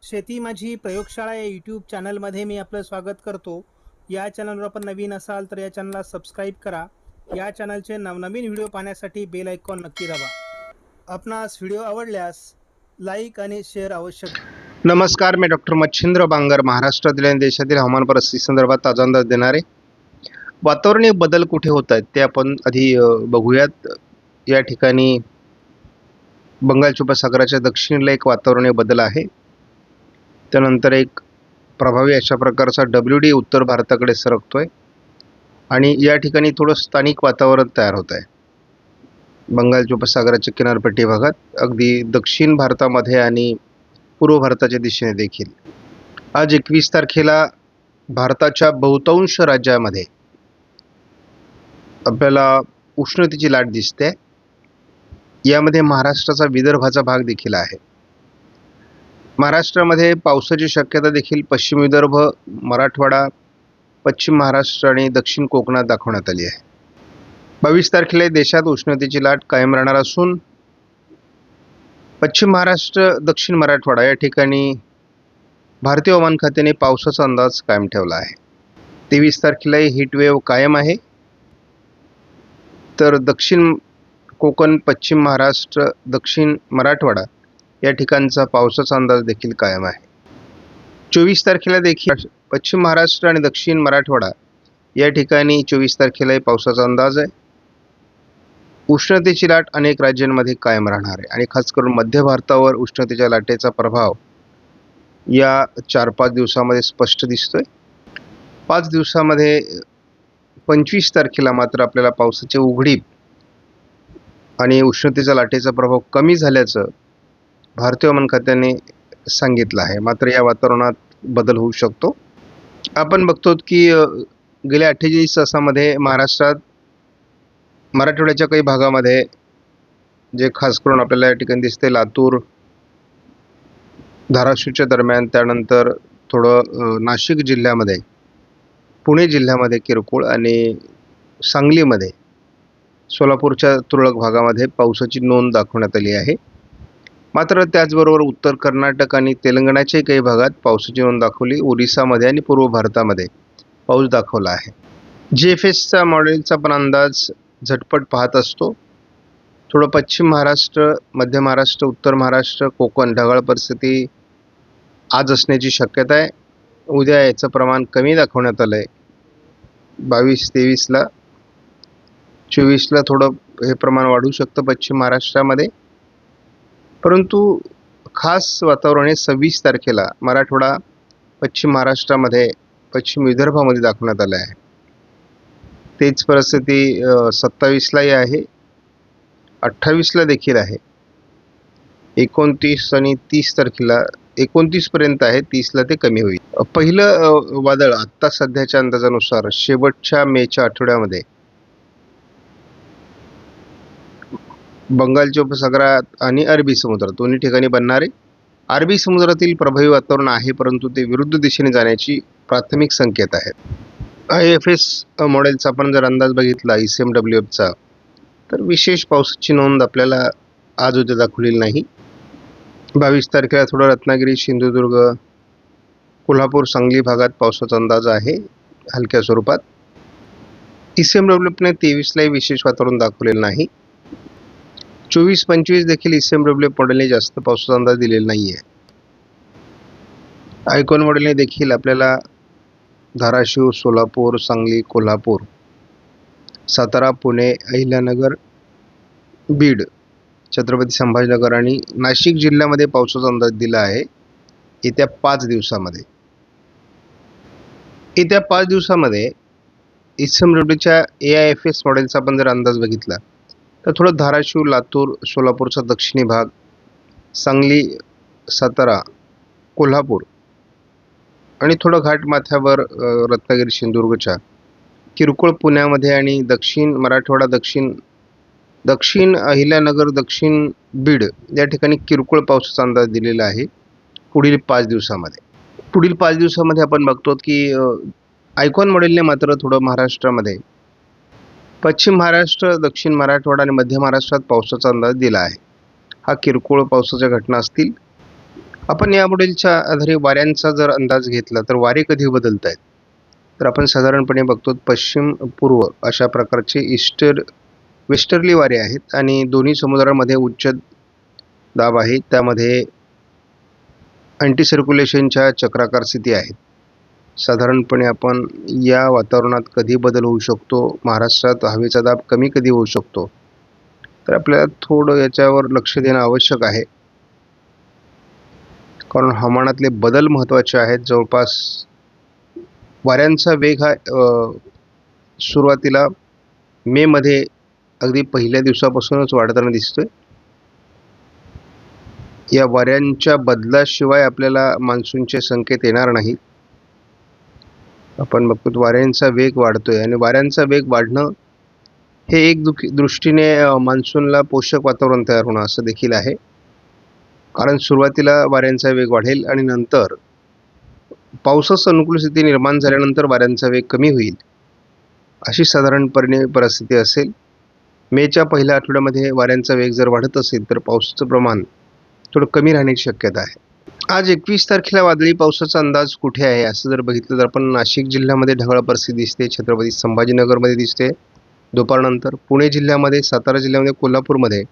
शेती माझी प्रयोगशाळा या यूट्यूब चॅनलमध्ये मी आपलं स्वागत करतो. या चॅनलवर आपण नवीन असाल तर या चॅनलला सबस्क्राईब करा. या चॅनलचे नवनवीन व्हिडिओ पाहण्यासाठी बेल आयकॉन नक्की दाबा. आपणास व्हिडिओ आवडल्यास लाईक आणि शेअर अवश्य करा. नमस्कार, मी डॉक्टर मच्छिंद्र बांगर, महाराष्ट्रातील आणि देशातील हवामान परिस्थिती संदर्भात ताजा अंदाज देणारे. वातावरणीय बदल कुठे होत आहेत ते आपण आधी बघूयात. या ठिकाणी बंगालच्या उपसागराच्या दक्षिणेला एक वातावरणीय बदल आहे. त्यानंतर एक प्रभावी अशा प्रकारचा WD उत्तर भारताकडे सरकतोय आणि या ठिकाणी थोडं स्थानिक वातावरण तयार होत आहे. बंगालच्या उपसागराच्या किनारपट्टी भागात, अगदी दक्षिण भारतामध्ये आणि पूर्व भारताच्या दिशेने देखील. आज 21 तारखेला भारताच्या बहुतांश राज्यामध्ये आपल्याला उष्णतेची लाट दिसते. यामध्ये महाराष्ट्राचा विदर्भाचा भाग देखील आहे. महाराष्ट्रामध्ये पावसाची शक्यता देखील पश्चिम विदर्भ, मराठवाडा, पश्चिम महाराष्ट्र आणि दक्षिण कोकणात दाखवण्यात आली आहे. 22 तारखेला देशात उष्णतेची लाट कायम राहणार असून पश्चिम महाराष्ट्र, दक्षिण मराठवाडा या ठिकाणी भारतीय हवामान खात्याने पावसाचा अंदाज कायम ठेवला आहे. 23 तारखेलाही हीटवेव्ह कायम आहे. तर दक्षिण कोकण, पश्चिम महाराष्ट्र, दक्षिण मराठवाडा या ठिकाणचा पावसाचा अंदाज देखील कायम आहे. 24 तारखेला देखील पश्चिम महाराष्ट्र आणि दक्षिण मराठवाडा या ठिकाणी 24 तारखेलाही पावसाचा अंदाज आहे. उष्णतेची लाट अनेक राज्यांमध्ये कायम राहणार आहे आणि खास करून मध्य भारतावर उष्णतेच्या लाटेचा प्रभाव या 4-5 दिवसामध्ये स्पष्ट दिसतोय. 5 दिवसामध्ये 25 तारखेला मात्र आपल्याला पावसाची उघडीप आणि उष्णतेच्या लाटेचा प्रभाव कमी झाल्याचं भारतीय हवामान खात्याने सांगितलं आहे. मात्र या वातावरणात बदल होऊ शकतो. आपण बघतो की गेल्या 48 तासामध्ये महाराष्ट्रात मराठवाड्याच्या काही भागामध्ये, जे खास करून आपल्याला या ठिकाणी दिसते, लातूर, धाराशिवच्या दरम्यान, त्यानंतर थोडं नाशिक जिल्ह्यामध्ये, पुणे जिल्ह्यामध्ये किरकोळ आणि सांगलीमध्ये, सोलापूरच्या तुरळक भागामध्ये पावसाची नोंद दाखवण्यात आली आहे. मात्र त्याचबरोबर उत्तर कर्नाटक आणि तेलंगणाच्याही काही भागात पावसाची नोंद दाखवली. ओरिसामध्ये आणि पूर्व भारतामध्ये पाऊस दाखवला आहे. GFSचा मॉडेलचा पण अंदाज झटपट पाहत असतो. थोडं पश्चिम महाराष्ट्र, मध्य महाराष्ट्र, उत्तर महाराष्ट्र, कोकण ढगाळ परिस्थिती आज असण्याची शक्यता आहे. उद्या याचं प्रमाण कमी दाखवण्यात आलं आहे. 22-23ला, 24ला थोडं हे प्रमाण वाढू शकतं पश्चिम महाराष्ट्रामध्ये. परंतु खास वातावरण हे 26 तारखेला मराठवाडा, पश्चिम महाराष्ट्रामध्ये, पश्चिम विदर्भामध्ये दाखवण्यात आलं आहे. तेच परिस्थिती 27लाही आहे, 28ला देखील आहे. 29 आणि 30 तारखेला, 29 पर्यंत आहे, 30ला ते कमी होईल. पहिलं वादळ आत्ता सध्याच्या अंदाजानुसार शेवटच्या मेच्या आठवड्यामध्ये बंगालच्या उपसागरात आणि अरबी समुद्रात दोन्ही ठिकाणी बनणारे. अरबी समुद्रातील प्रभावी वातावरण आहे, परंतु ते विरुद्ध दिशेने जाण्याची प्राथमिक संकेत आहेत. IFS मॉडेलचा आपण जर अंदाज बघितला ICMWFचा, तर विशेष पावसाची नोंद आपल्याला आज उद्या दाखवलेली नाही. 22 तारखेला थोडं रत्नागिरी, सिंधुदुर्ग, कोल्हापूर, सांगली भागात पावसाचा अंदाज आहे हलक्या स्वरूपात. ICMWFने 23लाही विशेष वातावरण दाखवलेलं नाही. 24-25 देखील ICMWF मॉडेलने जास्त पावसाचा अंदाज दिलेला नाही आहे. आयकॉन मॉडेलने देखील आपल्याला धाराशिव, सोलापूर, सांगली, कोल्हापूर, सातारा, पुणे, अहिल्यानगर, बीड, छत्रपती संभाजीनगर आणि नाशिक जिल्ह्यामध्ये पावसाचा अंदाज दिला आहे येत्या 5 दिवसामध्ये. येत्या 5 दिवसामध्ये ICMWFच्या AIFS मॉडेलचा आपण जर अंदाज बघितला तर थोडं धाराशिव, लातूर, सोलापूरचा दक्षिणी भाग, सांगली, सातारा, कोल्हापूर आणि थोडं घाटमाथ्यावर रत्नागिरी, सिंधुदुर्गच्या, किरकोळ पुण्यामध्ये आणि दक्षिण मराठवाडा, दक्षिण अहिल्यानगर, दक्षिण बीड या ठिकाणी किरकोळ पावसाचा अंदाज दिलेला आहे पुढील 5 दिवसामध्ये. पुढील 5 दिवसामध्ये आपण बघतो की आयकॉन मॉडेलने मात्र थोडं महाराष्ट्रामध्ये, पश्चिम महाराष्ट्र, दक्षिण मराठवाडा आणि मध्य महाराष्ट्रात पावसाचा अंदाज दिला आहे. हा किरकोळ पावसाच्या घटना असतील. आपण या मॉडेलच्या आधारे वाऱ्यांचा जर अंदाज घेतला तर वारे कधी बदलत आहेत, तर आपण साधारणपणे बघतो पश्चिम पूर्व अशा प्रकारचे वेस्टर्ली वारे आहेत आणि दोन्ही समुद्रामध्ये उच्च दाब आहे, त्यामध्ये अँटी सर्क्युलेशनच्या चक्राकार स्थिती आहेत. साधारणपणे आपण या वातावरणात कधी बदल होऊ शकतो, महाराष्ट्रात हवेचा दाब कमी कधी होऊ शकतो, तर आपल्याला थोडं याच्यावर लक्ष देणं आवश्यक आहे. कारण हवामानातले बदल महत्त्वाचे आहेत. जवळपास वाऱ्यांचा वेग हा सुरुवातीला मेमध्ये अगदी पहिल्या दिवसापासूनच वाढताना दिसतोय. या वाऱ्यांच्या बदलाशिवाय आपल्याला मान्सूनचे संकेत येणार नाहीत. आपण बघतो वाऱ्यांचा वेग वाढतोय आणि वाऱ्यांचा वेग वाढणं हे एक दृष्टीने मान्सूनला पोषक वातावरण तयार होणं असं देखील आहे. कारण सुरुवातीला वाऱ्यांचा वेग वाढेल आणि नंतर पावसास अनुकूल स्थिती निर्माण झाल्यानंतर वाऱ्यांचा वेग कमी होईल, अशी साधारणपणे परिस्थिती असेल. मेच्या पहिल्या आठवड्यामध्ये वाऱ्यांचा वेग जर वाढत असेल तर पावसाचं प्रमाण थोडं कमी राहण्याची शक्यता आहे. आज 21 तारखेला वादळी पावसाचा अंदाज कुठे आहे असं जर बघितलं तर आपण नाशिक जिल्ह्यामध्ये ढगाळ परिस्थिती दिसते, छत्रपती संभाजीनगरमध्ये दिसते दुपारनंतर, पुणे जिल्ह्यामध्ये, सातारा जिल्ह्यामध्ये, कोल्हापूरमध्ये,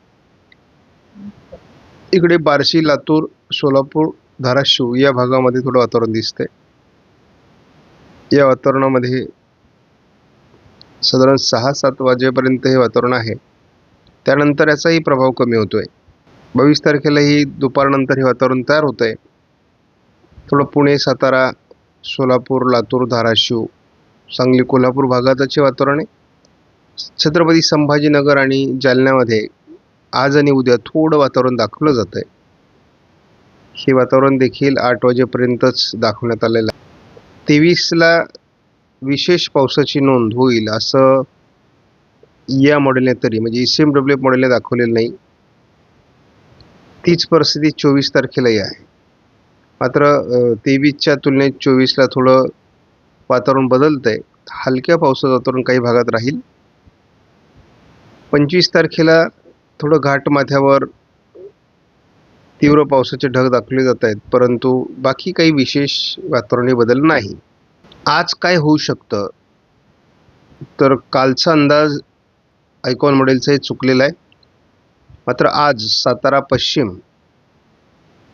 इकडे बार्शी, लातूर, सोलापूर, धाराशिव या भागामध्ये थोडं वातावरण दिसतंय. या वातावरणामध्ये साधारण 6-7 वाजेपर्यंत हे वातावरण आहे, त्यानंतर याचाही प्रभाव कमी होतोय. 22 तारखेलाही दुपारनंतर हे वातावरण तयार होत आहे. थोडं पुणे, सातारा, सोलापूर, लातूर, धाराशिव, सांगली, कोल्हापूर भागातचे वातावरण आहे. छत्रपती संभाजीनगर आणि जालन्यामध्ये आज आणि उद्या थोडं वातावरण दाखवलं जात आहे. हे वातावरण देखील 8 वाजेपर्यंतच दाखवण्यात आलेलं आहे. 23ला विशेष पावसाची नोंद होईल असं या मॉडेलने तरी म्हणजे ECMWF मॉडेलने दाखवलेलं नाही. तीच परिस्थिती 24 तारखेलाही आहे. मात्र 23च्या तुलनेत 24ला थोडं वातावरण बदलतं आहे. हलक्या पावसाचं वातावरण काही भागात राहील. 25 तारखेला थोडं घाटमाथ्यावर तीव्र पावसाचे ढग दाखवले जात आहेत, परंतु बाकी काही विशेष वातावरणीय बदल नाही. आज काय होऊ शकतं, तर कालचा अंदाज आयकॉन मॉडेलचाही चुकलेला आहे. मात्र आज सातारा पश्चिम,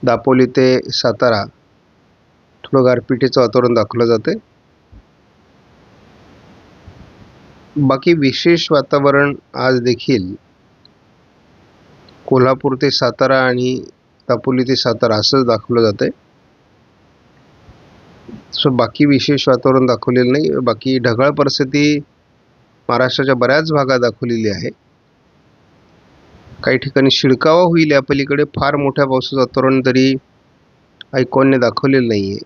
दापोली ते सातारा थोडं गारपिटीचं वातावरण दाखवलं जाते. बाकी विशेष वातावरण आज देखील कोल्हापूर ते सातारा आणि दापोली ते सातारा असंच दाखवलं जातंय. सो बाकी विशेष वातावरण दाखवलेलं नाही. बाकी ढगाळ परिस्थिती महाराष्ट्राच्या बऱ्याच भागात दाखवलेली आहे. काही ठिकाणी शिडकावा होईल या पलीकडे फार मोठ्या पावसाचं वातावरण तरी आयकॉनने दाखवलेलं नाही आहे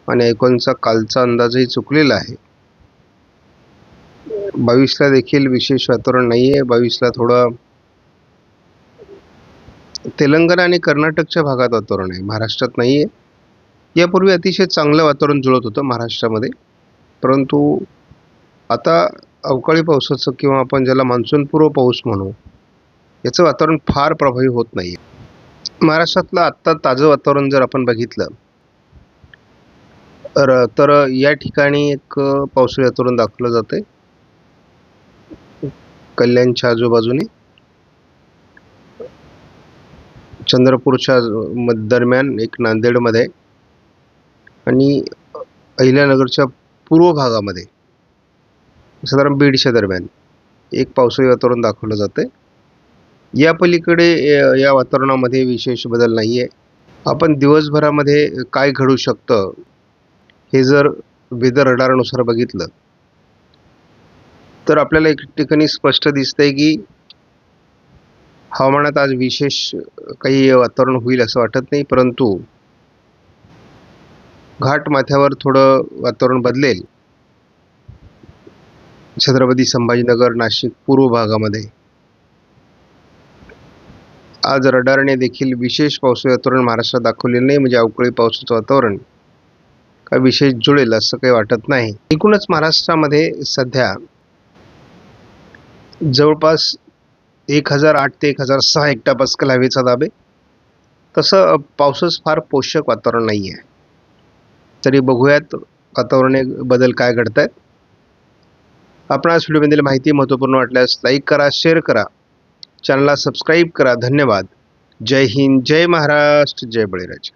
आणि आयकॉनचा कालचा अंदाजही चुकलेला आहे. 22ला देखील विशेष वातावरण नाही आहे. 22ला थोडं तेलंगणा आणि कर्नाटकच्या भागात वातावरण आहे, महाराष्ट्रात नाही आहे. यापूर्वी अतिशय चांगलं वातावरण जुळत होतं महाराष्ट्रामध्ये, परंतु आता अवकाळी पावसाचं किंवा आपण ज्याला मान्सूनपूर्व पाऊस म्हणू याचं वातावरण फार प्रभावी होत नाही आहे. महाराष्ट्रातलं आत्ता ताजं वातावरण जर आपण बघितलं तर या ठिकाणी एक पावसाळी वातावरण दाखवलं जातं आहे कल्याणच्या आजूबाजूने, चंद्रपूरच्या दरम्यान, एक नांदेडमध्ये आणि अहिल्यानगरच्या पूर्व भागामध्ये, साधारण बीडच्या दरम्यान एक पावसाळी वातावरण दाखवलं जातं आहे. या पलीकडे या वातावरणामध्ये विशेष बदल नाही आहे. आपण दिवसभरामध्ये काय घडू शकतं हे जर वेदर रडारनुसार बघितलं तर आपल्याला एक ठिकाणी स्पष्ट दिसतंय की हवामानात आज विशेष काही वातावरण होईल असं वाटत नाही, परंतु घाटमाथ्यावर थोडं वातावरण बदलेल. छत्रपती संभाजीनगर, नाशिक पूर्व भागामध्ये आज रडारने देखील विशेष पावसाचं वातावरण महाराष्ट्रात दाखवलेलं नाही, म्हणजे अवकाळी पावसाचं वातावरण काय विशेष जुळेल असं काही वाटत नाही. एकूणच महाराष्ट्रामध्ये सध्या जवळपास 1008 ते 1006 हेक्टोपास्कल हवेचा दाब आहे. तसं पावसाचं फार पोषक वातावरण नाही आहे. तरी बघूयात वातावरणात बदल काय घडत आहेत. आपणास व्हिडिओमधील माहिती महत्त्वपूर्ण वाटल्यास लाईक करा, शेअर करा, चॅनलला सबस्क्राईब करा. धन्यवाद. जय हिंद, जय महाराष्ट्र, जय बळीराजा.